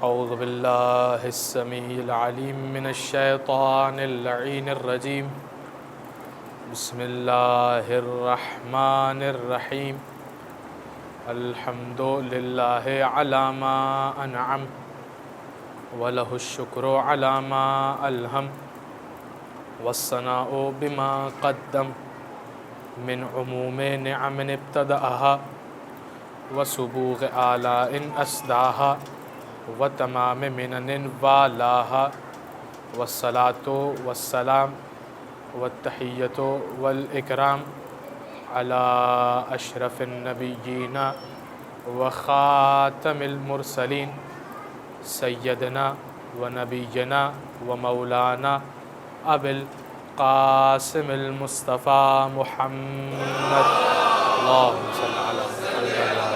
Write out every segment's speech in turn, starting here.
اعوذ باللہ السمیع العلیم من الشیطان اللعین الرجیم بسم اللہ الرحمن الرحیم الحمد للہ علی ما انعم وَلَهُ الشُّكْرُ عَلَى مَا أَلْهَمَ وَالثَّنَاءُ بِمَا قَدَّمَ مِنْ عُمُومِ نِعَمٍ ابْتَدَأَهَا وَسُبُوغِ آلَاءٍ أَسْدَاهَا وَتَمَامِ مِنَنٍ وَالَاهَا وَالصَّلَاةُ وَالسَّلَامُ وَالتَّحِيَّةُ وَالْإِكْرَامُ عَلَى أَشْرَفِ النَّبِيِّينَ وَخَاتَمِ الْمُرْسَلِينَ سیدنا و نبینا و مولانا ابی القاسم المصطفیٰ محمد اللہم صلی علی محمد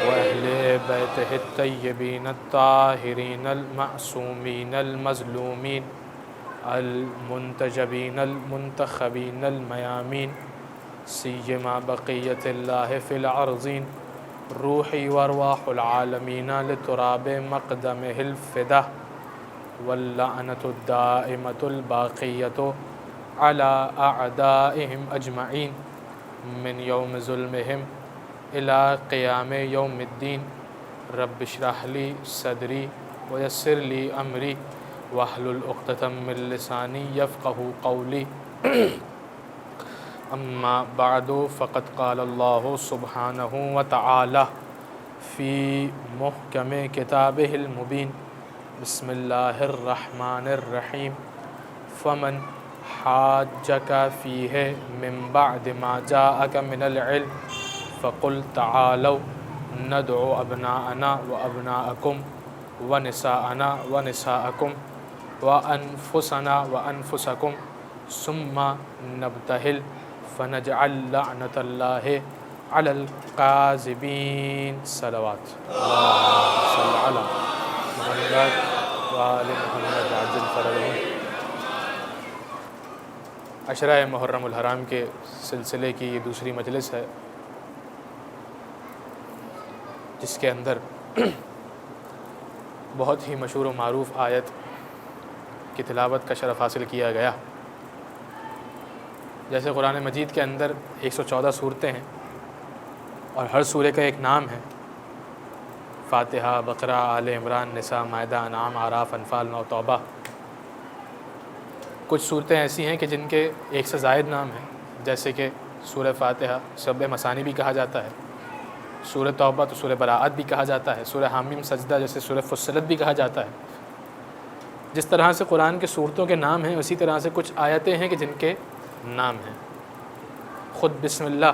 و اہل بیتہ الطیبین الطاہرین المعصومین المظلومین المنتجبین المنتخبین المیامین سیما بقیت اللہ فی الارضین روحی وارواح العالمین لتراب مقدمہ الفدہ واللعنۃ الدائمۃ الباقیۃ علی اعدائہم اجمعین من یوم ظلمہم الی قیام یوم الدین رب اشرح لی صدری ویسر لی امری واحلل عقدۃ من لسانی یفقہوا قولی اما بعد فقد قال اللہ سبحانہ وتعالی فی محکم کتابہ المبین بسم اللہ الرحمن الرحیم فمن حاجک فیہ من بعد ما جاءک من العلم فقل تعالوا ندعو ابناءنا وابناءکم ونساءنا ونساءکم وانفسنا وانفسکم ثم نبتہل فنجعل لعنت اللہ علی القاذبین صلوات اللہم صلی علی محمد وآل محمد عجل فرجہم۔ عشرہ محرم الحرام کے سلسلے کی یہ دوسری مجلس ہے جس کے اندر بہت ہی مشہور و معروف آیت کی تلاوت کا شرف حاصل کیا گیا۔ جیسے قرآن مجید کے اندر 114 صورتیں ہیں اور ہر سورہ کا ایک نام ہے، فاتحہ، بقرہ، آل عمران، نساء، مائدہ، انعام، اعراف، انفال، نو، توبہ۔ کچھ صورتیں ایسی ہیں کہ جن کے ایک سے زائد نام ہیں، جیسے کہ سورہ فاتحہ سبع مثانی بھی کہا جاتا ہے، سورہ توبہ تو سورہ براءت بھی کہا جاتا ہے، سورہ حامیم سجدہ جیسے سورہ فصلت بھی کہا جاتا ہے۔ جس طرح سے قرآن کے صورتوں کے نام ہیں اسی طرح سے کچھ آیتیں ہیں کہ جن کے نام ہیں۔ خود بسم اللہ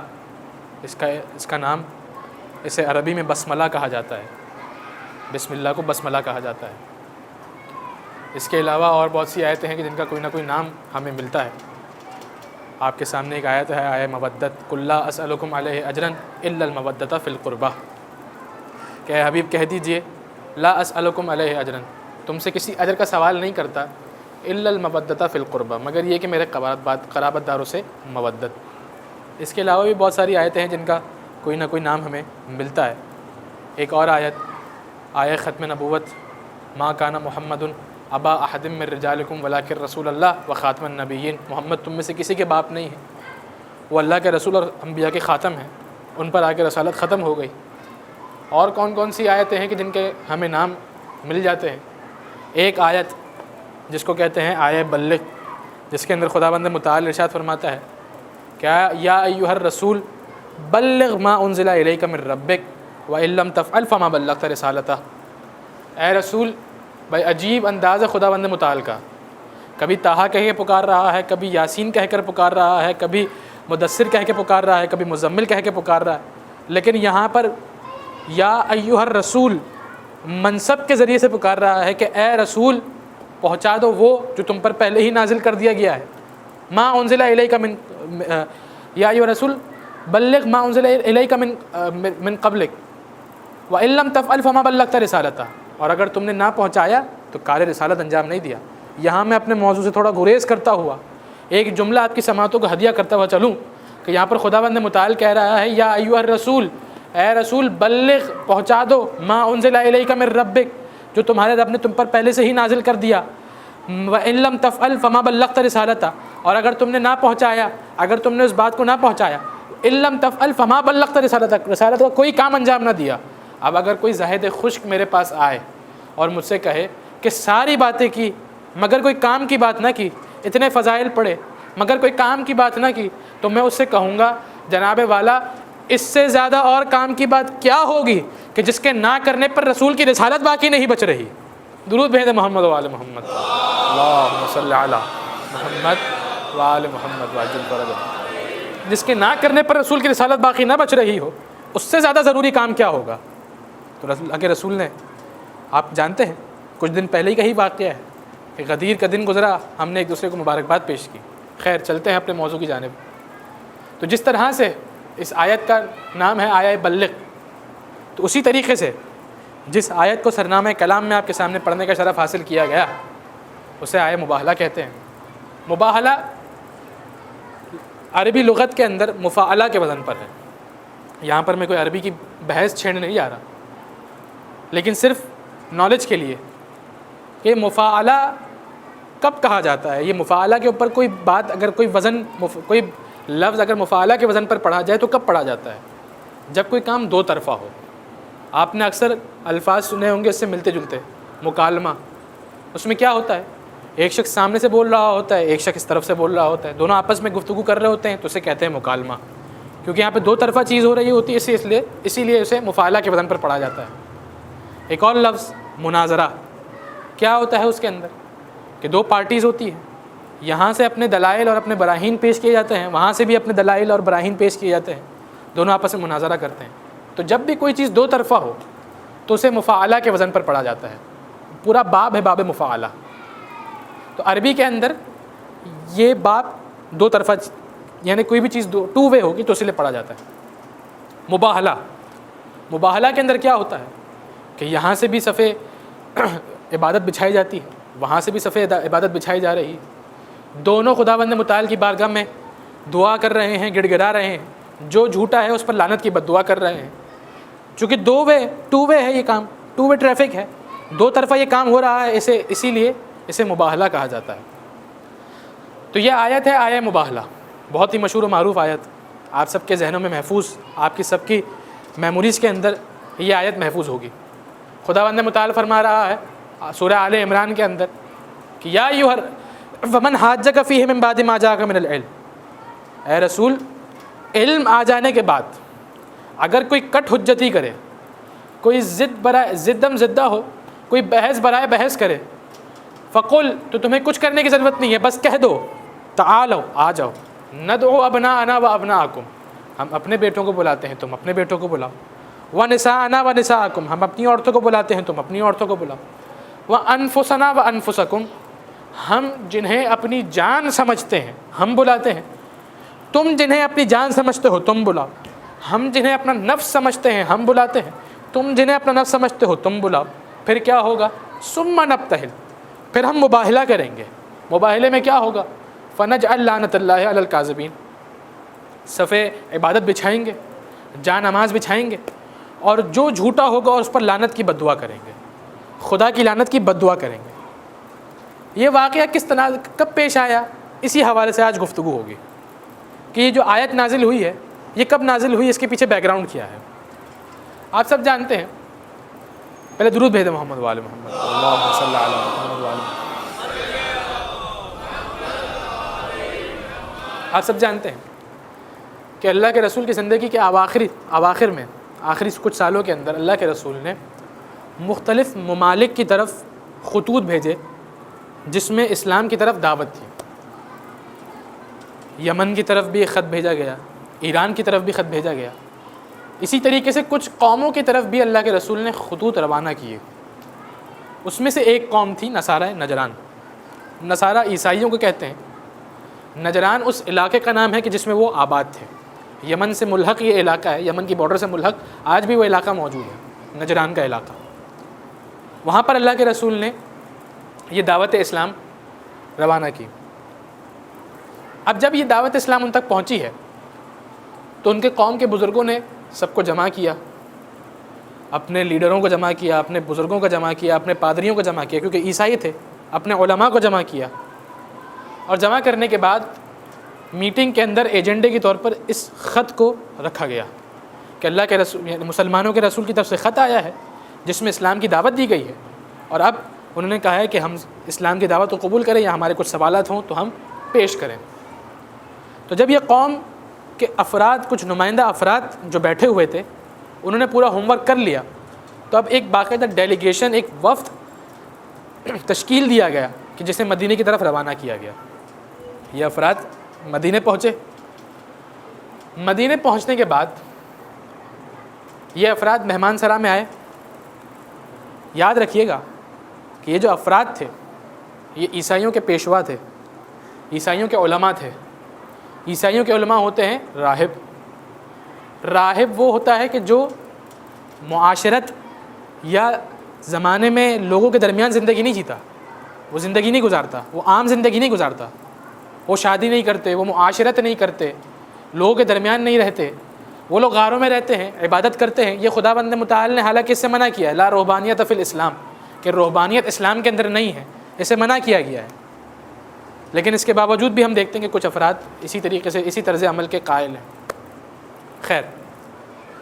اس کا نام، اسے عربی میں بسملہ کہا جاتا ہے، بسم اللہ کو بسملہ کہا جاتا ہے۔ اس کے علاوہ اور بہت سی آیتیں ہیں کہ جن کا کوئی نہ کوئی نام ہمیں ملتا ہے۔ آپ کے سامنے ایک آیت ہے، آیہ مودت، قل لا اسألکم علیہ اجرا الا المودۃ فی القربہ، کہ اے حبیب کہہ دیجئے لا اسألکم علیہ اجرا، تم سے کسی اجر کا سوال نہیں کرتا، الا المودۃ فی القربہ، مگر یہ کہ میرے قرابت داروں سے مودت۔ اس کے علاوہ بھی بہت ساری آیتیں ہیں جن کا کوئی نہ کوئی نام ہمیں ملتا ہے۔ ایک اور آیت، آیہ ختم نبوت، ما کان محمد ابا احد من رجالکم ولکن رسول اللہ وخاتم النبیین، محمد تم میں سے کسی کے باپ نہیں ہے، وہ اللہ کے رسول اور انبیاء کے خاتم ہیں، ان پر آ کے رسالت ختم ہو گئی۔ اور کون کون سی آیتیں ہیں کہ جن کے ہمیں نام مل جاتے ہیں؟ ایک آیت جس کو کہتے ہیں آیہ بلغ، جس کے اندر خداوند متعال ارشاد فرماتا ہے کیا یا ایھا الرسول بلغ ما انزل الیک من ربک وان لم تفعل فما بلغت رسالتہ، اے رسول، بھائی عجیب انداز ہے خداوند متعال کا، کبھی طٰہٰ کہہ کے پکار رہا ہے، کبھی یاسین کہہ کر پکار رہا ہے، کبھی مدثر کہہ کے پکار رہا ہے، کبھی مزمل کہہ کے پکار رہا ہے، لیکن یہاں پر یا ایھا الرسول منصب کے ذریعے سے پکار رہا ہے کہ اے رسول پہنچا دو وہ جو تم پر پہلے ہی نازل کر دیا گیا ہے۔ ما انزل الیک من یا ایھا الرسول بلغ ما انزل الیک من قبلک وان لم تفعل فما بلغت رسالتہ، اور اگر تم نے نہ پہنچایا تو کار رسالت انجام نہیں دیا۔ یہاں میں اپنے موضوع سے تھوڑا گریز کرتا ہوا ایک جملہ آپ کی سماعتوں کو ہدیہ کرتا ہوا چلوں کہ یہاں پر خداوند متعال کہہ رہا ہے یا ایھا الرسول، اے رسول بلغ پہنچا دو ما انزل الیک من ربک جو تمہارے رب نے تم پر پہلے سے ہی نازل کر دیا، وَإِن لَّمْ تَفْعَلْ فَمَا بَلَّغْتَ رِسَالَتَهُ اور اگر تم نے نہ پہنچایا، اگر تم نے اس بات کو نہ پہنچایا، إِن لَّمْ تَفْعَلْ فَمَا بَلَّغْتَ رِسَالَتَهُ رسالت کا کوئی کام انجام نہ دیا۔ اب اگر کوئی زاہد خشک میرے پاس آئے اور مجھ سے کہے کہ ساری باتیں کی مگر کوئی کام کی بات نہ کی، اتنے فضائل پڑھے مگر کوئی کام کی بات نہ کی، تو میں اس سے کہوں گا جناب والا اس سے زیادہ اور کام کی بات کیا ہوگی کہ جس کے نہ کرنے پر رسول کی رسالت باقی نہیں بچ رہی۔ درود بھیج محمد و آل محمد، اللہم صلی علی محمد و آل محمد وعجل فرجہ۔ جس کے نہ کرنے پر رسول کی رسالت باقی نہ بچ رہی ہو، اس سے زیادہ ضروری کام کیا ہوگا؟ تو اللہ کے رسول نے، آپ جانتے ہیں کچھ دن پہلے ہی کا ہی واقعہ ہے کہ غدیر کا دن گزرا، ہم نے ایک دوسرے کو مبارکباد پیش کی۔ خیر چلتے ہیں اپنے موضوع کی جانب۔ تو جس طرح سے اس آیت کا نام ہے آیہ بلغ، تو اسی طریقے سے جس آیت کو سرنامہ کلام میں آپ کے سامنے پڑھنے کا شرف حاصل کیا گیا اسے آیہ مباہلہ کہتے ہیں۔ مباہلہ عربی لغت کے اندر مفاعلہ کے وزن پر ہے۔ یہاں پر میں کوئی عربی کی بحث چھیڑنے نہیں جا رہا، لیکن صرف نالج کے لیے کہ مفاعلہ کب کہا جاتا ہے۔ یہ مفاعلہ کے اوپر کوئی بات، اگر کوئی وزن، کوئی لفظ اگر مفاعلہ کے وزن پر پڑھا جائے تو کب پڑھا جاتا ہے؟ جب کوئی کام دو طرفہ ہو۔ آپ نے اکثر الفاظ سنے ہوں گے اس سے ملتے جلتے، مکالمہ۔ اس میں کیا ہوتا ہے؟ ایک شخص سامنے سے بول رہا ہوتا ہے، ایک شخص اس طرف سے بول رہا ہوتا ہے، دونوں آپس میں گفتگو کر رہے ہوتے ہیں، تو اسے کہتے ہیں مکالمہ، کیونکہ یہاں پہ دو طرفہ چیز ہو رہی ہوتی ہے، اسی لیے اسے مفاعلہ کے وزن پر پڑھا جاتا ہے۔ ایک اور لفظ مناظرہ، کیا ہوتا ہے اس کے اندر کہ دو پارٹیز ہوتی ہیں، یہاں سے اپنے دلائل اور اپنے براہین پیش کیے جاتے ہیں، وہاں سے بھی اپنے دلائل اور براہین پیش کیے جاتے ہیں، دونوں آپس میں مناظرہ کرتے ہیں۔ تو جب بھی کوئی چیز دو طرفہ ہو تو اسے مفاعلہ کے وزن پر پڑھا جاتا ہے۔ پورا باب ہے باب مفاعلہ۔ تو عربی کے اندر یہ باب دو طرفہ، یعنی کوئی بھی چیز ٹو وے ہوگی تو اس لیے پڑھا جاتا ہے۔ مباہلہ، مباہلہ کے اندر کیا ہوتا ہے کہ یہاں سے بھی صفے عبادت بچھائی جاتی ہے، وہاں سے بھی صفے عبادت بچھائی جا رہی ہے، دونوں خداوند متعال کی بارگاہ میں دعا کر رہے ہیں، گڑ گڑا رہے ہیں، جو جھوٹا ہے اس پر لعنت کی بد دعا کر رہے ہیں۔ چونکہ ٹو وے ہے، یہ کام ٹو وے ٹریفک ہے، دو طرفہ یہ کام ہو رہا ہے، اسی لیے اسے مباہلہ کہا جاتا ہے۔ تو یہ آیت ہے آیہ مباہلہ، بہت ہی مشہور و معروف آیت، آپ سب کے ذہنوں میں محفوظ، آپ کی سب کی میموریز کے اندر یہ آیت محفوظ ہوگی۔ خداوند متعال فرما رہا ہے سورہ آل عمران کے اندر کہ یا ومن حاجک فیہ من بعد ما جاءک من العلم، اے رسول علم آ جانے کے بعد اگر کوئی کٹ حجتی کرے، کوئی زدم زدہ ہو، کوئی بحث برائے بحث کرے، فقل، تو تمہیں کچھ کرنے کی ضرورت نہیں ہے، بس کہہ دو تعالو، آ جاؤ، ندعو ابناءنا و ابناءکم، ہم اپنے بیٹوں کو بلاتے ہیں، تم اپنے بیٹوں کو بلاؤ، ونساءنا و نساءکم، ہم اپنی عورتوں کو بلاتے ہیں، تم اپنی عورتوں کو بلاؤ، وانفسنا و انفسکم، ہم جنہیں اپنی جان سمجھتے ہیں ہم بلاتے ہیں، تم جنہیں اپنی جان سمجھتے ہو تم بلاؤ، ہم جنہیں اپنا نفس سمجھتے ہیں ہم بلاتے ہیں، تم جنہیں اپنا نفس سمجھتے ہو تم بلاؤ۔ پھر کیا ہوگا؟ ثم نبتہل، پھر ہم مباہلہ کریں گے۔ مباہلے میں کیا ہوگا؟ فنجعل لعنۃ اللہ علی الکاذبین، صفے عبادت بچھائیں گے، جا نماز بچھائیں گے، اور جو جھوٹا ہوگا اس پر لعنت کی بد دعا کریں گے، خدا کی لعنت کی بد دعا کریں گے۔ یہ واقعہ کس طرح کب پیش آیا، اسی حوالے سے آج گفتگو ہوگی کہ یہ جو آیت نازل ہوئی ہے یہ کب نازل ہوئی، اس کے پیچھے بیک گراؤنڈ کیا ہے۔ آپ سب جانتے ہیں، پہلے درود بھیج محمد و آل محمد، اللہم صلی علی محمد و آل محمد۔ آپ سب جانتے ہیں کہ اللہ کے رسول کی زندگی کے اواخر میں، آخری کچھ سالوں کے اندر اللہ کے رسول نے مختلف ممالک کی طرف خطوط بھیجے جس میں اسلام کی طرف دعوت تھی۔ یمن کی طرف بھی ایک خط بھیجا گیا، ایران کی طرف بھی خط بھیجا گیا، اسی طریقے سے کچھ قوموں کی طرف بھی اللہ کے رسول نے خطوط روانہ کیے۔ اس میں سے ایک قوم تھی نصارہ نجران، نصارہ عیسائیوں کو کہتے ہیں۔ نجران اس علاقے کا نام ہے کہ جس میں وہ آباد تھے، یمن سے ملحق یہ علاقہ ہے، یمن کی بارڈر سے ملحق آج بھی وہ علاقہ موجود ہے، نجران کا علاقہ۔ وہاں پر اللہ کے رسول نے یہ دعوت اسلام روانہ کی۔ اب جب یہ دعوت اسلام ان تک پہنچی ہے تو ان کے قوم کے بزرگوں نے سب کو جمع کیا، اپنے لیڈروں کو جمع کیا، اپنے بزرگوں کو جمع کیا، اپنے پادریوں کو جمع کیا کیونکہ عیسائی تھے، اپنے علماء کو جمع کیا، اور جمع کرنے کے بعد میٹنگ کے اندر ایجنڈے کے طور پر اس خط کو رکھا گیا کہ اللہ کے رسول یعنی مسلمانوں کے رسول کی طرف سے خط آیا ہے جس میں اسلام کی دعوت دی گئی ہے، اور اب انہوں نے کہا ہے کہ ہم اسلام کی دعوت کو قبول کریں یا ہمارے کچھ سوالات ہوں تو ہم پیش کریں۔ تو جب یہ قوم کے افراد، کچھ نمائندہ افراد جو بیٹھے ہوئے تھے، انہوں نے پورا ہوم ورک کر لیا، تو اب ایک باقاعدہ ڈیلیگیشن، ایک وفد تشکیل دیا گیا کہ جسے مدینے کی طرف روانہ کیا گیا۔ یہ افراد مدینے پہنچے۔ مدینے پہنچنے کے بعد یہ افراد مہمان سرا میں آئے۔ یاد رکھیے گا کہ یہ جو افراد تھے یہ عیسائیوں کے پیشوا تھے، عیسائیوں کے علماء تھے۔ عیسائیوں کے علماء ہوتے ہیں راہب۔ راہب وہ ہوتا ہے کہ جو معاشرت یا زمانے میں لوگوں کے درمیان زندگی نہیں جیتا، وہ زندگی نہیں گزارتا، وہ عام زندگی نہیں گزارتا، وہ شادی نہیں کرتے، وہ معاشرت نہیں کرتے، لوگوں کے درمیان نہیں رہتے، وہ لوگ غاروں میں رہتے ہیں، عبادت کرتے ہیں۔ یہ خداوند متعال نے حالانکہ اس سے منع کیا ہے، لا رہبانیت فی الاسلام، کہ رہبانیت اسلام کے اندر نہیں ہے، اسے منع کیا گیا ہے، لیکن اس کے باوجود بھی ہم دیکھتے ہیں کہ کچھ افراد اسی طریقے سے اسی طرز عمل کے قائل ہیں۔ خیر،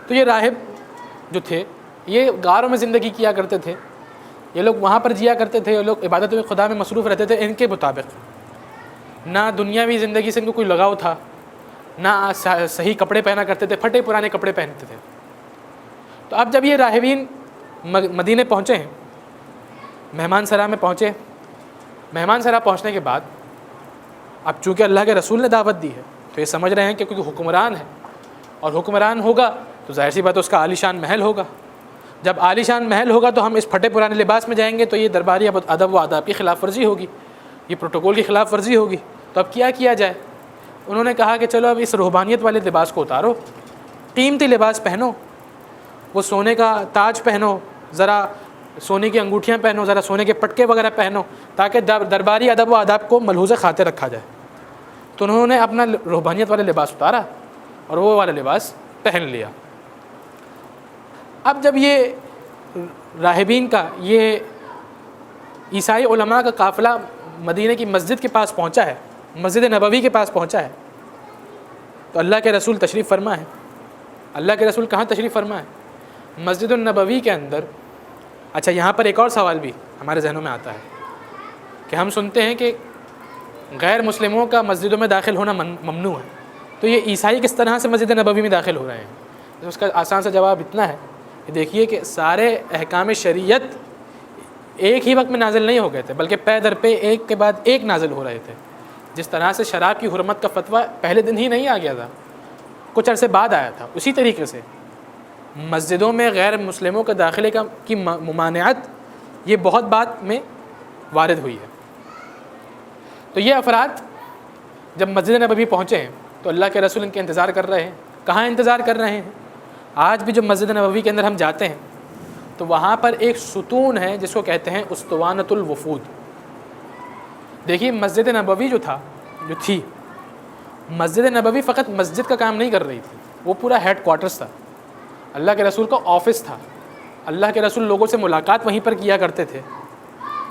تو یہ راہب جو تھے یہ غاروں میں زندگی کیا کرتے تھے، یہ لوگ وہاں پر جیا کرتے تھے، یہ لوگ عبادت میں خدا میں مصروف رہتے تھے۔ ان کے مطابق نہ دنیاوی زندگی سے ان کو کوئی لگاؤ تھا، نہ صحیح کپڑے پہنا کرتے تھے، پھٹے پرانے کپڑے پہنتے تھے۔ تو اب جب یہ راہبین مدینے پہنچے ہیں، مہمان سرا میں پہنچے، مہمان سرا پہنچنے کے بعد اب چونکہ اللہ کے رسول نے دعوت دی ہے تو یہ سمجھ رہے ہیں کہ کیونکہ حکمران ہے، اور حکمران ہوگا تو ظاہر سی بات ہے اس کا عالی شان محل ہوگا۔ جب عالی شان محل ہوگا تو ہم اس پھٹے پرانے لباس میں جائیں گے تو یہ درباری ادب و آداب کی خلاف ورزی ہوگی، یہ پروٹوکول کی خلاف ورزی ہوگی۔ تو اب کیا جائے؟ انہوں نے کہا کہ چلو اب اس روحانیت والے لباس کو اتارو، قیمتی لباس پہنو، وہ سونے کا تاج پہنو، ذرا سونے کی انگوٹھیاں پہنو، ذرا سونے کے پٹکے وغیرہ پہنو، تاکہ درباری ادب و آداب کو ملحوظ خاطر رکھا جائے۔ تو انہوں نے اپنا روحانیت والا لباس اتارا اور وہ والا لباس پہن لیا۔ اب جب یہ راہبین کا، یہ عیسائی علماء کا قافلہ مدینہ کی مسجد کے پاس پہنچا ہے، مسجد نبوی کے پاس پہنچا ہے، تو اللہ کے رسول تشریف فرما ہے۔ اللہ کے رسول کہاں تشریف فرما ہے؟ مسجد النبوی کے اندر۔ اچھا، یہاں پر ایک اور سوال بھی ہمارے ذہنوں میں آتا ہے کہ ہم سنتے ہیں کہ غیر مسلموں کا مسجدوں میں داخل ہونا ممنوع ہے، تو یہ عیسائی کس طرح سے مسجد نبوی میں داخل ہو رہے ہیں؟ اس کا آسان سا جواب اتنا ہے کہ دیکھیے کہ سارے احکام شریعت ایک ہی وقت میں نازل نہیں ہو گئے تھے، بلکہ پے در پے ایک کے بعد ایک نازل ہو رہے تھے۔ جس طرح سے شراب کی حرمت کا فتویٰ پہلے دن ہی نہیں آ گیا تھا، کچھ عرصے بعد آیا تھا، اسی طریقے سے مسجدوں میں غیر مسلموں کے داخلے کی ممانعت یہ بہت بعد میں وارد ہوئی ہے۔ تو یہ افراد جب مسجد نبوی پہنچے ہیں تو اللہ کے رسول ان کے انتظار کر رہے ہیں۔ کہاں انتظار کر رہے ہیں؟ آج بھی جو مسجد نبوی کے اندر ہم جاتے ہیں تو وہاں پر ایک ستون ہے جس کو کہتے ہیں اسطوانۃ الوفود۔ دیکھیے مسجد نبوی جو تھی مسجد نبوی فقط مسجد کا کام نہیں کر رہی تھی، وہ پورا ہیڈ کوارٹرز تھا، اللہ کے رسول کا آفس تھا۔ اللہ کے رسول لوگوں سے ملاقات وہیں پر کیا کرتے تھے،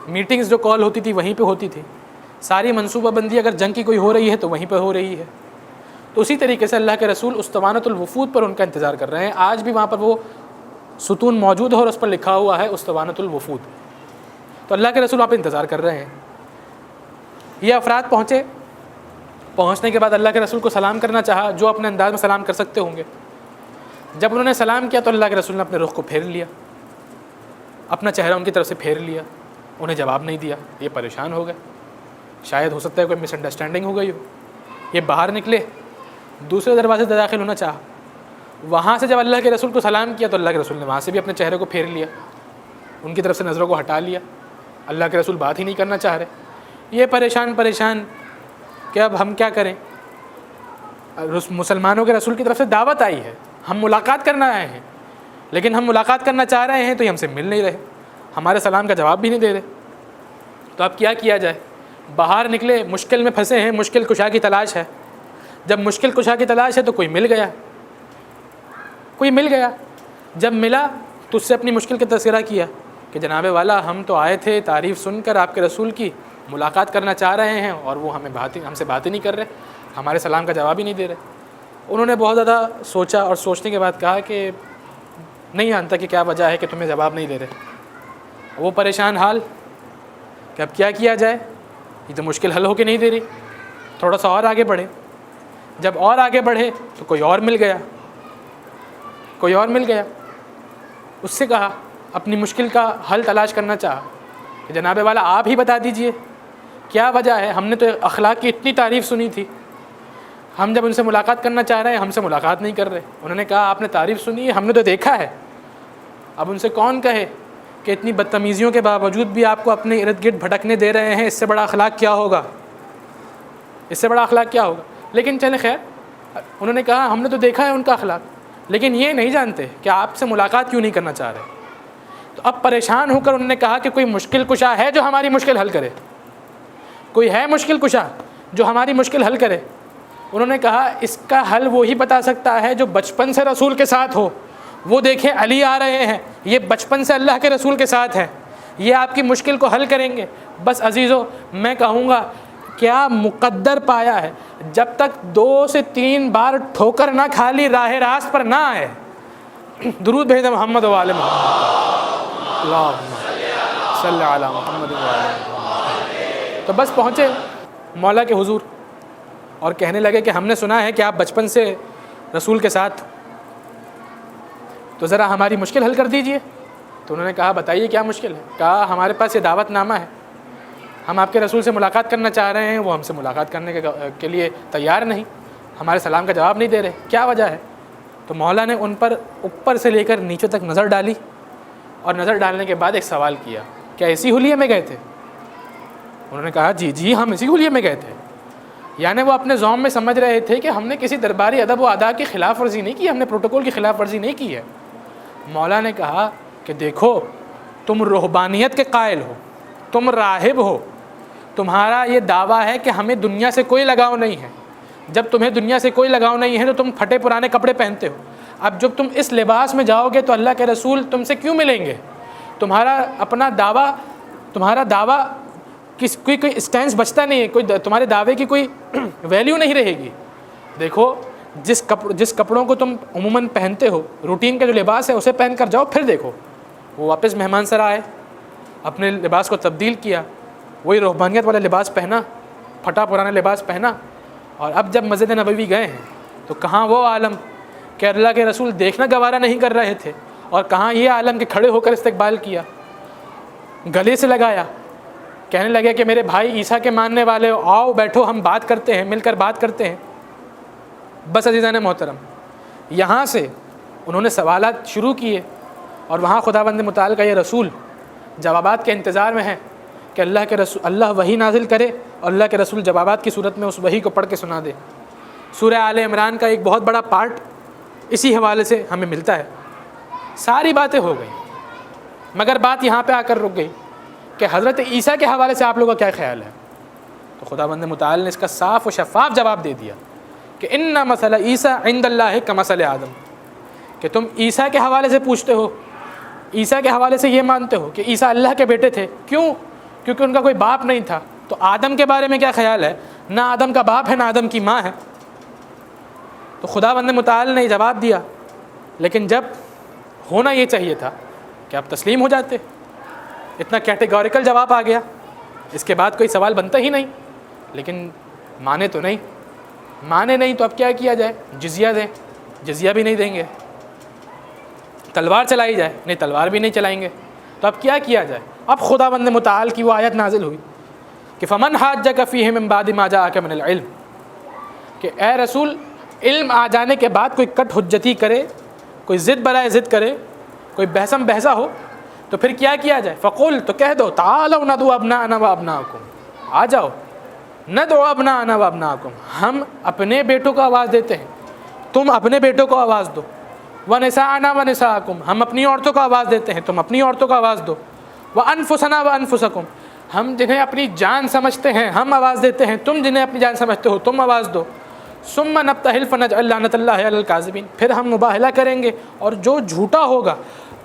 میٹنگز جو کال ہوتی تھی وہیں پہ ہوتی تھی، ساری منصوبہ بندی اگر جنگ کی کوئی ہو رہی ہے تو وہیں پہ ہو رہی ہے۔ تو اسی طریقے سے اللہ کے رسول اسطوانۃ الوفود پر ان کا انتظار کر رہے ہیں۔ آج بھی وہاں پر وہ ستون موجود ہے اور اس پر لکھا ہوا ہے اسطوانۃ الوفود۔ تو اللہ کے رسول وہاں پہ انتظار کر رہے ہیں۔ یہ افراد پہنچنے کے بعد اللہ کے رسول کو سلام کرنا چاہا، جو اپنے انداز میں سلام کر سکتے ہوں گے۔ جب انہوں نے سلام کیا تو اللہ کے رسول نے اپنے رخ کو پھیر لیا، اپنا چہرہ ان کی طرف سے پھیر لیا، انہیں جواب نہیں دیا۔ یہ پریشان ہو گئے، شاید ہو سکتا ہے کوئی مس انڈرسٹینڈنگ ہو گئی ہو۔ یہ باہر نکلے، دوسرے دروازے سے داخل ہونا چاہا، وہاں سے جب اللہ کے رسول کو سلام کیا تو اللہ کے رسول نے وہاں سے بھی اپنے چہرے کو پھیر لیا، ان کی طرف سے نظروں کو ہٹا لیا۔ اللہ کے رسول بات ہی نہیں کرنا چاہ رہے۔ یہ پریشان کہ اب ہم کیا کریں؟ مسلمانوں کے رسول کی طرف سے دعوت آئی ہے، ہم ملاقات کرنا آئے ہیں، لیکن ہم ملاقات کرنا چاہ رہے ہیں تو یہ ہم سے مل نہیں رہے، ہمارے سلام کا جواب بھی نہیں دے رہے۔ تو اب کیا جائے؟ باہر نکلے، مشکل میں پھنسے ہیں، مشکل کشا کی تلاش ہے۔ جب مشکل کشا کی تلاش ہے تو کوئی مل گیا، کوئی مل گیا، جب ملا تو اس سے اپنی مشکل کا تذکرہ کیا کہ جناب والا ہم تو آئے تھے تعریف سن کر آپ کے رسول کی، ملاقات کرنا چاہ رہے ہیں اور وہ ہم سے بات ہی نہیں کر رہے، ہمارے سلام کا جواب ہی نہیں دے رہے۔ انہوں نے بہت زیادہ سوچا اور سوچنے کے بعد کہا کہ نہیں جانتا کہ کیا وجہ ہے کہ تمہیں جواب نہیں دے رہے۔ وہ پریشان حال کہ اب کیا جائے، یہ تو مشکل حل ہو کے نہیں دے رہی، تھوڑا سا اور آگے بڑھے۔ جب اور آگے بڑھے تو کوئی اور مل گیا، اس سے کہا، اپنی مشکل کا حل تلاش کرنا چاہا کہ جناب والا آپ ہی بتا دیجئے کیا وجہ ہے، ہم نے تو اخلاق کی اتنی تعریف سنی تھی، ہم جب ان سے ملاقات کرنا چاہ رہے ہیں ہم سے ملاقات نہیں کر رہے۔ انہوں نے کہا آپ نے تعریف سنی ہے، ہم نے تو دیکھا ہے، اب ان سے کون کہے کہ اتنی بدتمیزیوں کے باوجود بھی آپ کو اپنے ارد گرد بھٹکنے دے رہے ہیں، اس سے بڑا اخلاق کیا ہوگا، لیکن چلے خیر، انہوں نے کہا ہم نے تو دیکھا ہے ان کا اخلاق، لیکن یہ نہیں جانتے کہ آپ سے ملاقات کیوں نہیں کرنا چاہ رہے۔ تو اب پریشان ہو کر انہوں نے کہا کہ کوئی مشکل کشا ہے جو ہماری مشکل حل کرے، کوئی ہے مشکل کشا جو ہماری مشکل حل کرے۔ انہوں نے کہا اس کا حل وہی بتا سکتا ہے جو بچپن سے رسول کے ساتھ ہو۔ وہ دیکھیں علی آ رہے ہیں، یہ بچپن سے اللہ کے رسول کے ساتھ ہیں، یہ آپ کی مشکل کو حل کریں گے۔ بس عزیزو میں کہوں گا کیا مقدر پایا ہے، جب تک 2 سے 3 بار ٹھوکر نہ کھا لی راہ راست پر نہ آئے۔ درود بھیجیں محمد و آل محمد، اللہم صلی علی محمد و آل محمد۔ تو بس پہنچے مولا کے حضور اور کہنے لگے کہ ہم نے سنا ہے کہ آپ بچپن سے رسول کے ساتھ، تو ذرا ہماری مشکل حل کر دیجئے۔ تو انہوں نے کہا بتائیے کیا مشکل ہے؟ کہا ہمارے پاس یہ دعوت نامہ ہے، ہم آپ کے رسول سے ملاقات کرنا چاہ رہے ہیں، وہ ہم سے ملاقات کرنے کے لیے تیار نہیں، ہمارے سلام کا جواب نہیں دے رہے، کیا وجہ ہے؟ تو مولا نے ان پر اوپر سے لے کر نیچے تک نظر ڈالی، اور نظر ڈالنے کے بعد ایک سوال کیا، کیا اسی حلیے میں گئے تھے؟ انہوں نے کہا جی ہم اسی حلیے میں گئے تھے۔ یعنی وہ اپنے ذوم میں سمجھ رہے تھے کہ ہم نے کسی درباری ادب و ادا کی خلاف ورزی نہیں کی، ہم نے پروٹوکول کی خلاف ورزی نہیں کی ہے۔ مولا نے کہا کہ دیکھو تم رہبانیت کے قائل ہو، تم راہب ہو، تمہارا یہ دعویٰ ہے کہ ہمیں دنیا سے کوئی لگاؤ نہیں ہے۔ جب تمہیں دنیا سے کوئی لگاؤ نہیں ہے تو تم پھٹے پرانے کپڑے پہنتے ہو، اب جب تم اس لباس میں جاؤ گے تو اللہ کے رسول تم سے کیوں ملیں گے؟ تمہارا اپنا دعویٰ، تمہارا دعویٰ کوئی اسٹینس بچتا نہیں ہے، کوئی تمہارے دعوے کی کوئی ویلیو نہیں رہے گی۔ دیکھو جس کپڑوں کو تم عموماً پہنتے ہو، روٹین کا جو لباس ہے اسے پہن کر جاؤ، پھر دیکھو۔ وہ واپس مہمان سرا آئے، اپنے لباس کو تبدیل کیا، وہی روحانیت والا لباس پہنا، پھٹا پرانا لباس پہنا، اور اب جب مسجد نبوی گئے ہیں تو کہاں وہ عالم کہ اللہ کے رسول دیکھنا گوارا نہیں کر رہے تھے، اور کہاں یہ عالم کہ کھڑے ہو کر استقبال کیا، گلے سے لگایا، کہنے لگے کہ میرے بھائی عیسیٰ کے ماننے والے آؤ بیٹھو، ہم بات کرتے ہیں، مل کر بات کرتے ہیں۔ بس عزیزان محترم، یہاں سے انہوں نے سوالات شروع کیے، اور وہاں خداوند متعال کا یہ رسول جوابات کے انتظار میں ہے کہ اللہ وحی نازل کرے اور اللہ کے رسول جوابات کی صورت میں اس وحی کو پڑھ کے سنا دے۔ سورہ آل عمران کا ایک بہت بڑا پارٹ اسی حوالے سے ہمیں ملتا ہے۔ ساری باتیں ہو گئیں، مگر بات یہاں پہ آ کر رک گئی کہ حضرت عیسیٰ کے حوالے سے آپ لوگوں کا کیا خیال ہے؟ تو خداوند متعال نے اس کا صاف و شفاف جواب دے دیا کہ ان مثل عیسیٰ عند اللہ کمثل آدم، کہ تم عیسیٰ کے حوالے سے پوچھتے ہو، عیسیٰ کے حوالے سے یہ مانتے ہو کہ عیسیٰ اللہ کے بیٹے تھے، کیوں؟ کیونکہ ان کا کوئی باپ نہیں تھا۔ تو آدم کے بارے میں کیا خیال ہے؟ نہ آدم کا باپ ہے نہ آدم کی ماں ہے۔ تو خداوند متعال نے جواب دیا، لیکن جب ہونا یہ چاہیے تھا کہ آپ تسلیم ہو جاتے، اتنا کیٹیگوریکل جواب آ گیا، اس کے بعد کوئی سوال بنتا ہی نہیں، لیکن مانے نہیں تو اب کیا جائے؟ جزیہ دیں، جزیہ بھی نہیں دیں گے، تلوار چلائی جائے، نہیں تلوار بھی نہیں چلائیں گے، تو اب کیا جائے؟ اب خداوند متعال کی وہ آیت نازل ہوئی کہ فمن حاجک فیہ من بعد ما جاءک من العلم، کہ اے رسول علم آ جانے کے بعد کوئی کٹ حجتی کرے، کوئی ضد برائے ضد کرے، کوئی بحثم بحثہ ہو، تو پھر کیا جائے؟ فقل، تو کہہ دو تعالوا ندعو ابناءنا وابناءکم، آ جاؤ، ندعو ابناءنا وابناءکم، ہم اپنے بیٹوں کو آواز دیتے ہیں، تم اپنے بیٹوں کو آواز دو، ونساءنا ونساءکم، ہم اپنی عورتوں کو آواز دیتے ہیں، تم اپنی عورتوں کو آواز دو، وانفسنا وانفسکم، ہم جنہیں اپنی جان سمجھتے ہیں ہم آواز دیتے ہیں، تم جنہیں اپنی جان سمجھتے ہو تم آواز دو، ثم نبتہل فنجعل لعنۃ اللہ علی الکاذبین، پھر ہم مباہلہ کریں گے اور جو جھوٹا ہوگا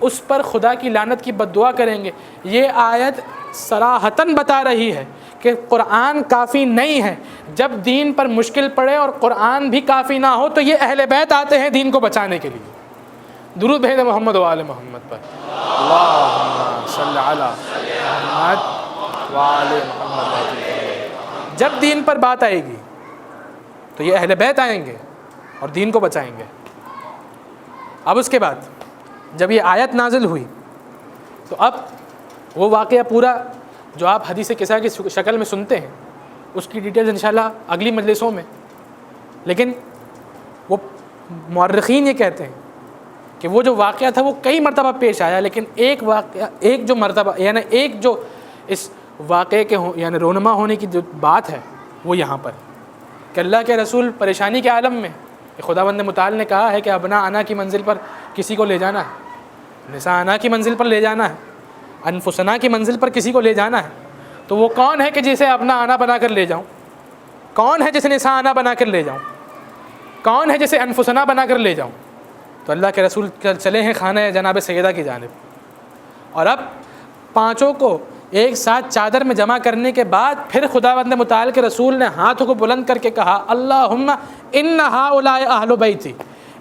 اس پر خدا کی لعنت کی بد دعا کریں گے۔ یہ آیت صراحتاً بتا رہی ہے کہ قرآن کافی نہیں ہے، جب دین پر مشکل پڑے اور قرآن بھی کافی نہ ہو تو یہ اہل بیت آتے ہیں دین کو بچانے کے لیے۔ درود بھیج محمد و آل محمد پر، اللہم صلی علی محمد و آل محمد۔ جب دین پر بات آئے گی تو یہ اہل بیت آئیں گے اور دین کو بچائیں گے۔ اب اس کے بعد جب یہ آیت نازل ہوئی تو اب وہ واقعہ پورا جو آپ حدیث قصہ کی شکل میں سنتے ہیں اس کی ڈیٹیلز انشاءاللہ اگلی مجلسوں میں، لیکن وہ مورخین یہ کہتے ہیں کہ وہ جو واقعہ تھا وہ کئی مرتبہ پیش آیا، لیکن ایک واقعہ، ایک جو مرتبہ یعنی ایک جو اس واقعے کے یعنی رونما ہونے کی جو بات ہے وہ یہاں پر کہ اللہ کے رسول پریشانی کے عالم میں، خداوند متعال نے کہا ہے کہ ابنا انا کی منزل پر کسی کو لے جانا ہے، نساء انا کی منزل پر لے جانا ہے، انفسنا کی منزل پر کسی کو لے جانا ہے، تو وہ کون ہے کہ جسے اپنا انا بنا کر لے جاؤں؟ کون ہے جسے نساء انا بنا کر لے جاؤں؟ کون ہے جسے انفسنا بنا کر لے جاؤں؟ تو اللہ کے رسول چلے ہیں خانہ جناب سیدہ کی جانب، اور اب پانچوں کو ایک ساتھ چادر میں جمع کرنے کے بعد پھر خداوند متعال کے رسول نے ہاتھوں کو بلند کر کے کہا اللہم ان ہؤلاء اہل بیتی،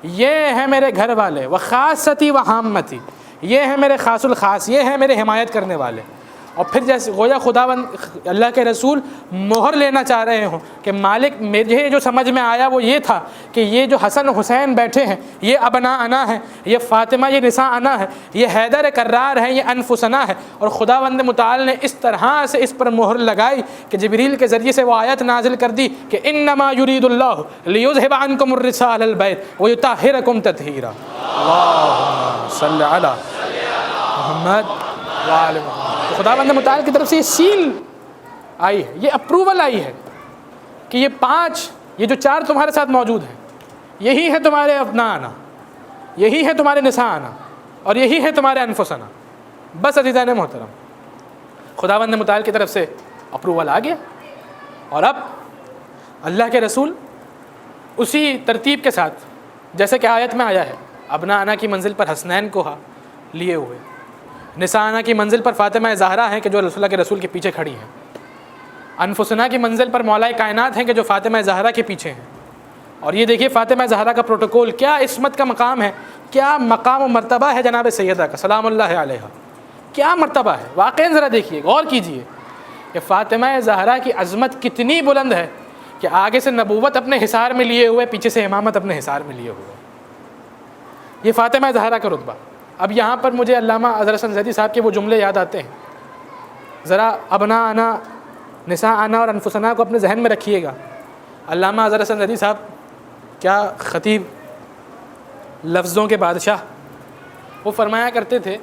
یہ ہیں میرے گھر والے، وخاصتی وحامتی، یہ ہیں میرے خاص الخاص، یہ ہیں میرے حمایت کرنے والے۔ اور پھر جیسے گویا خداوند اللہ کے رسول مہر لینا چاہ رہے ہوں کہ مالک مجھے جو سمجھ میں آیا وہ یہ تھا کہ یہ جو حسن حسین بیٹھے ہیں یہ ابنا انا ہے، یہ فاطمہ یہ نساء انا ہے، یہ حیدر کرار ہے، یہ انفسنا ہے، اور خداوند متعال نے اس طرح سے اس پر مہر لگائی کہ جبریل کے ذریعے سے وہ آیت نازل کر دی کہ انما یرید اللہ لیذھب عنکم الرجس اہل البیت ویطہرکم تطہیرا۔ اللہم صلی علی محمد وآل محمد۔ تو خداوند متعال کی طرف سے یہ سیل آئی ہے، یہ اپروول آئی ہے کہ یہ پانچ، یہ جو چار تمہارے ساتھ موجود ہیں یہی ہے تمہارے ابنا آنا، یہی ہے تمہارے نساء آنا، اور یہی ہے تمہارے انفسنا۔ بس عزیزان محترم، خداوند متعال کی طرف سے اپروول آ گیا، اور اب اللہ کے رسول اسی ترتیب کے ساتھ جیسے کہ آیت میں آیا ہے ابنا آنا کی منزل پر حسنین کو لیے ہوئے، نساء آنا کی منزل پر فاطمہ زہرا ہیں کہ جو رسول اللہ کے رسول کے پیچھے کھڑی ہیں، انفسنا کی منزل پر مولائے کائنات ہیں کہ جو فاطمہ زہرا کے پیچھے ہیں۔ اور یہ دیکھیے فاطمہ زہرا کا پروٹوکول، کیا عصمت کا مقام ہے، کیا مقام و مرتبہ ہے جناب سیدہ کا سلام اللہ علیہا، کیا مرتبہ ہے واقعی، ذرا دیکھیے غور کیجئے کہ فاطمہ زہرا کی عظمت کتنی بلند ہے کہ آگے سے نبوت اپنے حصار میں لیے ہوئے، پیچھے سے امامت اپنے حصار میں لیے ہوئے۔ یہ فاطمہ زہرا کا رتبہ۔ اب یہاں پر مجھے علامہ اظہر حسن زیدی صاحب کے وہ جملے یاد آتے ہیں، ذرا ابنا آنا، نساء آنا اور انفسنا کو اپنے ذہن میں رکھیے گا۔ علامہ اظہر حسن زیدی صاحب کیا خطیب، لفظوں کے بادشاہ، وہ فرمایا کرتے تھے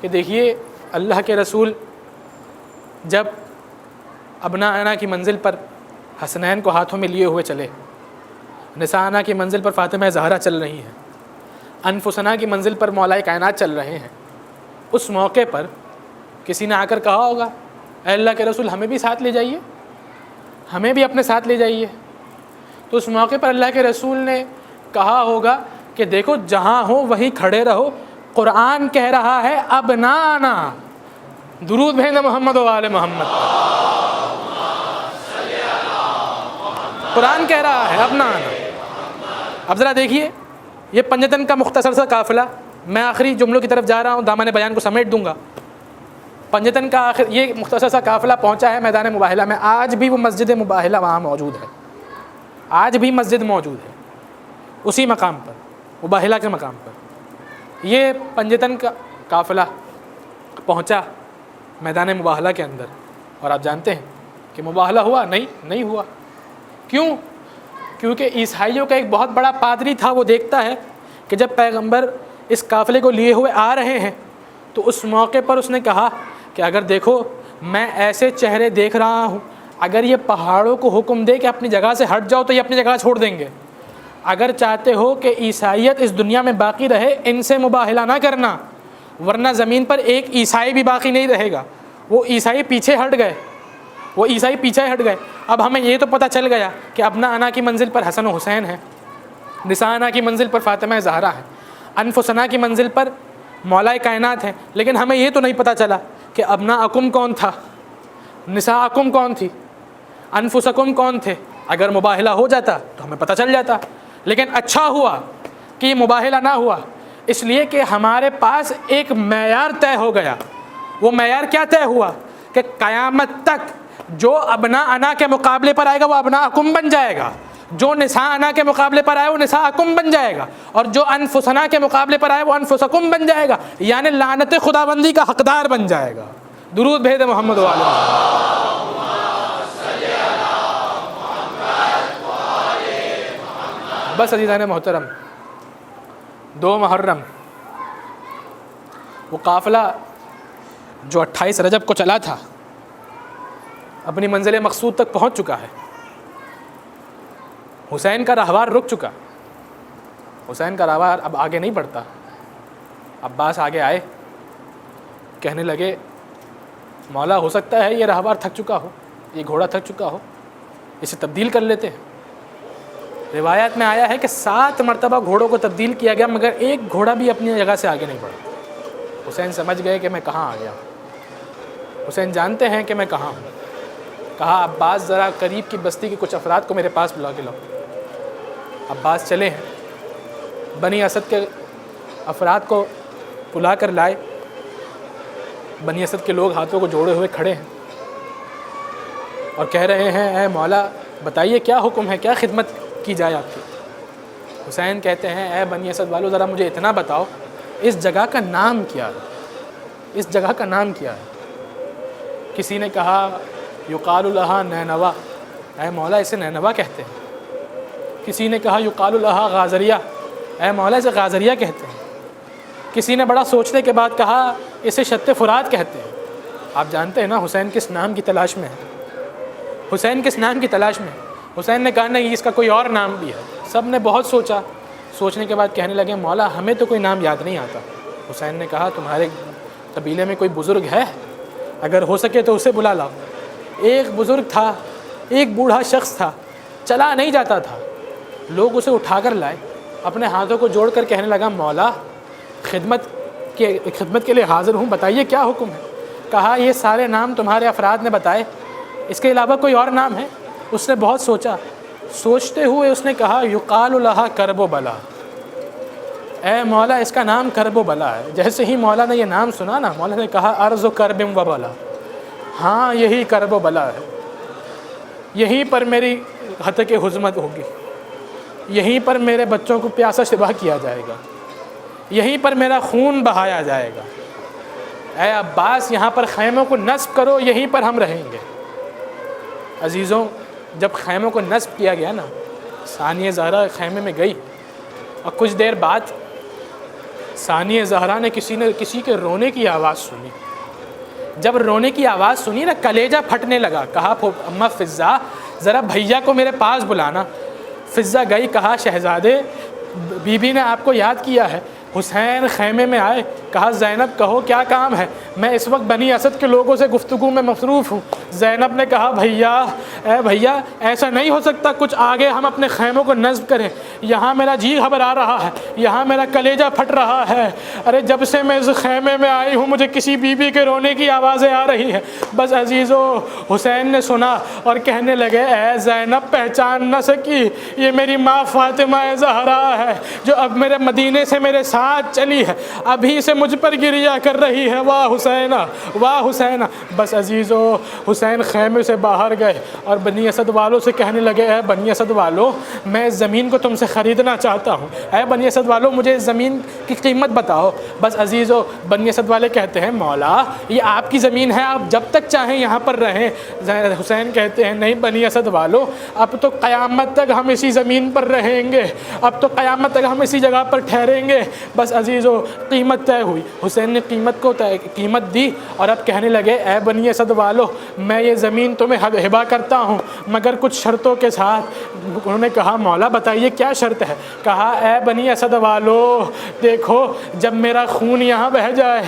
کہ دیکھیے اللہ کے رسول جب ابنا آنا کی منزل پر حسنین کو ہاتھوں میں لیے ہوئے چلے، نساء آنا کی منزل پر فاطمہ زہرا چل رہی ہیں، انفسنا کی منزل پر مولائے کائنات چل رہے ہیں، اس موقع پر کسی نے آ کر کہا ہوگا اے اللہ کے رسول ہمیں بھی ساتھ لے جائیے، ہمیں بھی اپنے ساتھ لے جائیے۔ تو اس موقع پر اللہ کے رسول نے کہا ہوگا کہ دیکھو جہاں ہو وہیں کھڑے رہو، قرآن کہہ رہا ہے ابنا آنا، درود بھیجنا محمد و آل محمد، قرآن کہہ رہا ہے ابنا آنا۔ اب ذرا دیکھیے یہ پنجتن کا مختصر سا قافلہ، میں آخری جملوں کی طرف جا رہا ہوں، دامن بیان کو سمیٹ دوں گا۔ پنجتن کا آخر یہ مختصر سا قافلہ پہنچا ہے میدان مباہلہ میں، آج بھی وہ مسجد مباہلہ وہاں موجود ہے، آج بھی مسجد موجود ہے اسی مقام پر، مباہلہ کے مقام پر۔ یہ پنجتن کا قافلہ پہنچا میدان مباہلہ کے اندر، اور آپ جانتے ہیں کہ مباہلہ ہوا نہیں ہوا۔ کیوں؟ کیونکہ عیسائیوں کا ایک بہت بڑا پادری تھا، وہ دیکھتا ہے کہ جب پیغمبر اس قافلے کو لیے ہوئے آ رہے ہیں تو اس موقع پر اس نے کہا کہ اگر دیکھو میں ایسے چہرے دیکھ رہا ہوں، اگر یہ پہاڑوں کو حکم دے کہ اپنی جگہ سے ہٹ جاؤ تو یہ اپنی جگہ چھوڑ دیں گے۔ اگر چاہتے ہو کہ عیسائیت اس دنیا میں باقی رہے، ان سے مباہلہ نہ کرنا، ورنہ زمین پر ایک عیسائی بھی باقی نہیں رہے گا۔ وہ عیسائی پیچھے ہٹ گئے وہ عیسائی پیچھے ہٹ گئے. اب ہمیں یہ تو پتہ چل گیا کہ ابنا انا کی منزل پر حسن و حسین ہے, نساء کی منزل پر فاطمہ زہرا ہے, انفسنا کی منزل پر مولا کائنات ہے, لیکن ہمیں یہ تو نہیں پتہ چلا کہ ابناءکم کون تھا, نساءکم کون تھی, انفسکم کون تھے. اگر مباہلہ ہو جاتا تو ہمیں پتہ چل جاتا, لیکن اچھا ہوا کہ یہ مباہلہ نہ ہوا, اس لیے کہ ہمارے پاس ایک معیار طے ہو گیا. وہ معیار کیا طے ہوا کہ قیامت تک جو ابنا انا کے مقابلے پر آئے گا وہ ابناءکم بن جائے گا, جو نساء انا کے مقابلے پر آئے وہ نساءکم بن جائے گا, اور جو انفسنا کے مقابلے پر آئے وہ انفسکم بن جائے گا, یعنی لعنت خداوندی کا حقدار بن جائے گا. درود بھیج محمد و آل محمد. بس عزیزان محترم, 2 محرم وہ قافلہ جو 28 رجب کو چلا تھا اپنی منزل مقصود تک پہنچ چکا ہے. حسین کا راہوار رک چکا, حسین کا راہوار اب آگے نہیں بڑھتا. عباس آگے آئے, کہنے لگے مولا ہو سکتا ہے یہ راہوار تھک چکا ہو, یہ گھوڑا تھک چکا ہو, اسے تبدیل کر لیتے ہیں. روایات میں آیا ہے کہ 7 مرتبہ گھوڑوں کو تبدیل کیا گیا مگر ایک گھوڑا بھی اپنی جگہ سے آگے نہیں بڑھا. حسین سمجھ گئے کہ میں کہاں آ گیا, حسین جانتے ہیں کہ میں کہاں ہوں. کہا عباس ذرا قریب کی بستی کے کچھ افراد کو میرے پاس بلا کے لاؤ. عباس چلے ہیں, بنی اسد کے افراد کو بلا کر لائے. بنی اسد کے لوگ ہاتھوں کو جوڑے ہوئے کھڑے ہیں اور کہہ رہے ہیں اے مولا بتائیے کیا حکم ہے, کیا خدمت کی جائے آپ کی. حسین کہتے ہیں اے بنی اسد والو ذرا مجھے اتنا بتاؤ اس جگہ کا نام کیا ہے, اس جگہ کا نام کیا ہے. کسی نے کہا یقال لہا نینوا, اے مولا اسے نینوا کہتے ہیں. کسی نے کہا یقال لہا غازریہ, اے مولا اسے غازریہ کہتے ہیں. کسی نے بڑا سوچنے کے بعد کہا اسے شط فرات کہتے ہیں. آپ جانتے ہیں نا حسین کس نام کی تلاش میں ہے, حسین کس نام کی تلاش میں ہے. حسین نے کہا نہیں اس کا کوئی اور نام بھی ہے. سب نے بہت سوچا, سوچنے کے بعد کہنے لگے مولا ہمیں تو کوئی نام یاد نہیں آتا. حسین نے کہا تمہارے قبیلے میں کوئی بزرگ ہے, اگر ہو سکے تو اسے بلا لاؤ. ایک بزرگ تھا, ایک بوڑھا شخص تھا, چلا نہیں جاتا تھا. لوگ اسے اٹھا کر لائے, اپنے ہاتھوں کو جوڑ کر کہنے لگا مولا خدمت کے لیے حاضر ہوں, بتائیے کیا حکم ہے. کہا یہ سارے نام تمہارے افراد نے بتائے, اس کے علاوہ کوئی اور نام ہے. اس نے بہت سوچا, سوچتے ہوئے اس نے کہا یقال لہا کرب و بلا, اے مولا اس کا نام کرب و بلا ہے. جیسے ہی مولا نے یہ نام سنا نا, مولا نے کہا ارض و کرب و بلا, ہاں یہی کرب و بلا ہے, یہیں پر میری ہتک حزمت ہوگی, یہیں پر میرے بچوں کو پیاسا شبہ کیا جائے گا, یہیں پر میرا خون بہایا جائے گا. اے عباس یہاں پر خیموں کو نصب کرو, یہیں پر ہم رہیں گے. عزیزوں جب خیموں کو نصب کیا گیا نا, ثانیہ زہرا خیمے میں گئی اور کچھ دیر بعد ثانیہ زہرا نے کسی کے رونے کی آواز سنی. جب رونے کی آواز سنی نا کلیجہ پھٹنے لگا. کہا اماں فضہ ذرا بھیا کو میرے پاس بلانا. فضہ گئی, کہا شہزادے بی بی نے آپ کو یاد کیا ہے. حسین خیمے میں آئے, کہا زینب کہو کیا کام ہے, میں اس وقت بنی اسد کے لوگوں سے گفتگو میں مصروف ہوں. زینب نے کہا بھیا اے بھیا ایسا نہیں ہو سکتا, کچھ آگے ہم اپنے خیموں کو نصب کریں, یہاں میرا جی گھبرا رہا ہے, یہاں میرا کلیجہ پھٹ رہا ہے. ارے جب سے میں اس خیمے میں آئی ہوں مجھے کسی بی بی کے رونے کی آوازیں آ رہی ہیں. بس عزیزو حسین نے سنا اور کہنے لگے اے زینب پہچان نہ سکی, یہ میری ماں فاطمہ زہرا ہے جو اب میرے مدینے سے میرے ساتھ چلی ہے, ابھی سے مجھ پر گریا کر رہی ہے. واہ حسینہ واہ حسینہ. بس عزیزو حسین خیمے سے باہر گئے اور بنی اسد والوں سے کہنے لگے اے بنی اسد والوں میں اس زمین کو تم سے خریدنا چاہتا ہوں, اے بنی اسد والوں مجھے اس زمین کی قیمت بتاؤ. بس عزیزو بنی اسد والے کہتے ہیں مولا یہ آپ کی زمین ہے, آپ جب تک چاہیں یہاں پر رہیں. حسین کہتے ہیں نہیں بنی اسد والوں اب تو قیامت تک ہم اسی زمین پر رہیں گے, اب تو قیامت تک ہم اسی جگہ پر ٹھہریں گے. بس عزیزو قیمت طے ہوئی، حسین نے قیمت دی اور اب کہنے لگے اے بنی اسد والو میں یہ زمین تمہیں ہبہ کرتا ہوں مگر کچھ شرطوں کے ساتھ۔ انہوں نے کہا مولا بتائیے کیا شرط ہے؟ کہا اے بنی اسد والو دیکھو جب میرا خون یہاں بہہ جائے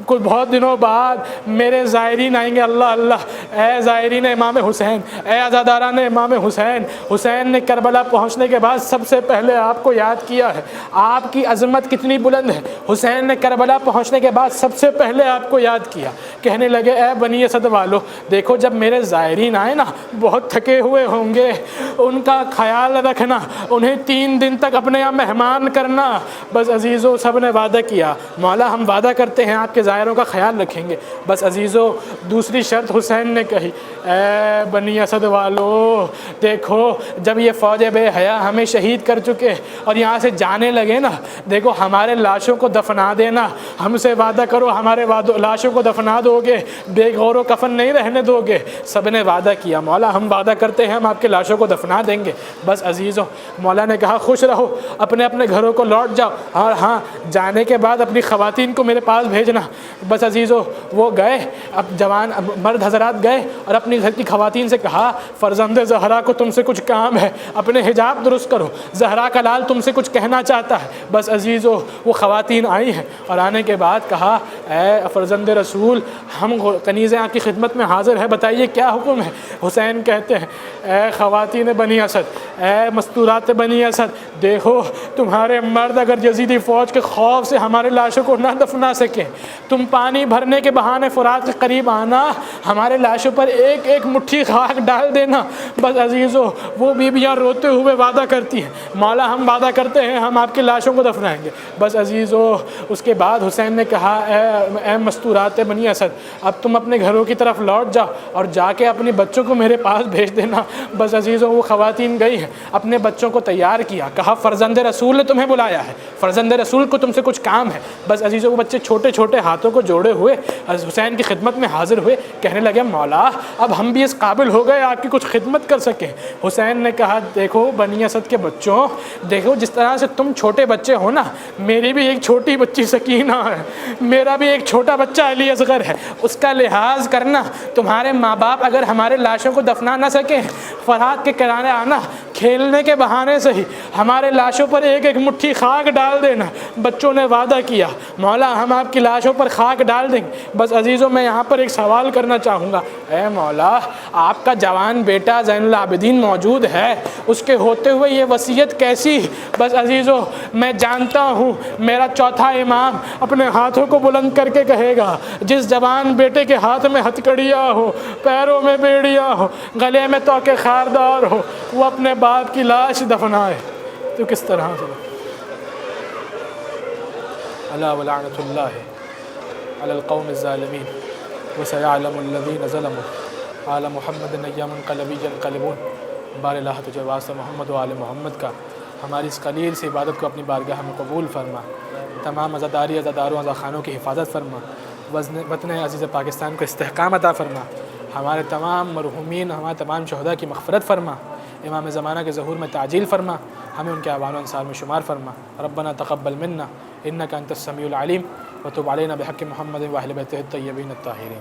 کچھ بہت دنوں بعد میرے زائرین آئیں گے، اللہ اللہ اے زائرین امام حسین، اے عزاداران امام حسین، حسین نے کربلا پہنچنے کے بعد سب سے پہلے آپ کو یاد کیا ہے، آپ کی عظمت کتنی بلند ہے۔ حسین نے کربلا پہنچنے کے بعد سب سے پہلے آپ کو یاد کیا، کہنے لگے اے بنی اسد والو دیکھو جب میرے زائرین آئے نا بہت تھکے ہوئے ہوں گے، ان کا خیال رکھنا، انہیں 3 دن تک اپنے یہاں مہمان کرنا۔ بس عزیزو سب نے وعدہ کیا، مولا ہم وعدہ کرتے ہیں آپ کے زائروں کا خیال رکھیں گے۔ بس عزیزو دوسری شرط حسین نے کہی اے بنی اسد والو دیکھو جب یہ فوج بے حیا ہمیں شہید کر چکے اور یہاں سے جانے لگے نا، دیکھو ہمارے لاشوں کو دفنا دینا، ہم سے وعدہ کرو ہمارے لاشوں کو دفنا دو گے، بے غور و کفن نہیں رہنے دو گے۔ سب نے وعدہ کیا مولا ہم وعدہ کرتے ہیں ہم آپ کے لاشوں کو دفنا دیں گے۔ بس عزیزو مولا نے کہا خوش رہو، اپنے اپنے گھروں کو لوٹ جاؤ، اور ہاں جانے کے بعد اپنی خواتین کو میرے پاس بھیجنا۔ بس عزیزو وہ گئے، اب جوان مرد حضرات گئے اور اپنی گھر کی خواتین سے کہا فرزند زہرا کو تم سے کچھ کام ہے، اپنے حجاب درست کرو، زہرا کا لال تم سے کچھ کہنا چاہتا ہے۔ بس عزیزو وہ خواتین آئی ہیں اور آنے کے بعد کہا اے فرزند رسول ہم کنیزیں آپ کی خدمت میں حاضر ہے، بتائیے کیا حکم ہے؟ حسین کہتے ہیں اے خواتین بنی اسد، اے مستورات بنی اسد، دیکھو تمہارے مرد اگر یزیدی فوج کے خوف سے ہمارے لاشوں کو نہ دفنا سکیں، تم پانی بھرنے کے بہانے فرات کے قریب آنا، ہمارے لاشوں پر ایک ایک مٹھی خاک ڈال دینا۔ بس عزیزو وہ بیویاں روتے ہوئے وعدہ کرتی ہیں مولا ہم وعدہ کرتے ہیں ہم آپ کی لاشوں کو دفنائیں گے۔ بس عزیزو اس کے بعد حسین نے کہا اے مستورات بنی اسد اب تم اپنے گھروں کی طرف لوٹ جاؤ اور جا کے اپنے بچوں کو میرے پاس بھیج دینا۔ بس عزیزو وہ خواتین گئی ہیں، اپنے بچوں کو تیار کیا، کہا فرزند رسول نے تمہیں بلایا ہے، فرزند رسول کو تم سے کچھ کام ہے۔ بس عزیزو وہ بچے چھوٹے چھوٹے ہاتھوں کو جوڑے ہوئے حسین کی خدمت میں حاضر ہوئے، کہنے لگے مولا اب ہم بھی اس قابل ہو گئے آپ کی کچھ خدمت کر سکیں۔ حسین نے کہا دیکھو بنی اسد کے بچوں، دیکھو جس طرح سے تم چھوٹے بچے ہو نا، میری بھی ایک چھوٹی بچی سکینہ ہے، میرا بھی ایک چھوٹا بچہ علی اصغر ہے، اس کا لحاظ کرنا۔ تمہارے ماں باپ اگر ہمارے لاشوں کو دفنا نہ سکیں، فرات کے کنارے آنا، کھیلنے کے بہانے سے ہی ہمارے لاشوں پر ایک ایک مٹھی خاک ڈال دینا۔ بچوں نے وعدہ کیا مولا ہم آپ کی لاشوں پر خاک ڈال دیں گے۔ بس عزیزوں میں یہاں پر ایک سوال کرنا چاہوں گا، اے مولا آپ کا جوان بیٹا زین العابدین موجود ہے، اس کے ہوتے ہوئے یہ وصیت کیسی؟ بس عزیزوں میں جانتا ہوں میرا چوتھا امام اپنے ہاتھوں کو بلند کر کے کہے گا جس جوان بیٹے کے ہاتھ میں ہتکڑیاں ہو، پیروں میں بیڑیاں ہو، گلے میں توکے خاردار ہو، وہ اپنے باپ کی لاش دفنائے تو کس طرح سے؟ الا ولعنۃ اللہ علی القوم الظالمین وسیعلم الذین ظلموا آل محمد ایام انقلبی ینقلبون۔ بار اللہ تجھے واسطہ محمد و آل محمد کا ہماری اس قلیل سی عبادت کو اپنی بارگاہ میں قبول فرما، تمام عزاداری عزاداروں عزاخانوں کی حفاظت فرما، وطن عزیز پاکستان کو استحکام عطا فرما، ہمارے تمام مرحومین ہمارے تمام شہداء کی مغفرت فرما، امام زمانہ کے ظہور میں تعجیل فرما، ہمیں ان کے اعوان و انصار میں شمار فرما۔ ربنا تقبل منا انک انت السمیع العلیم وتب علینا بحق محمد و اہل بیتہ الطیبین الطاہرین۔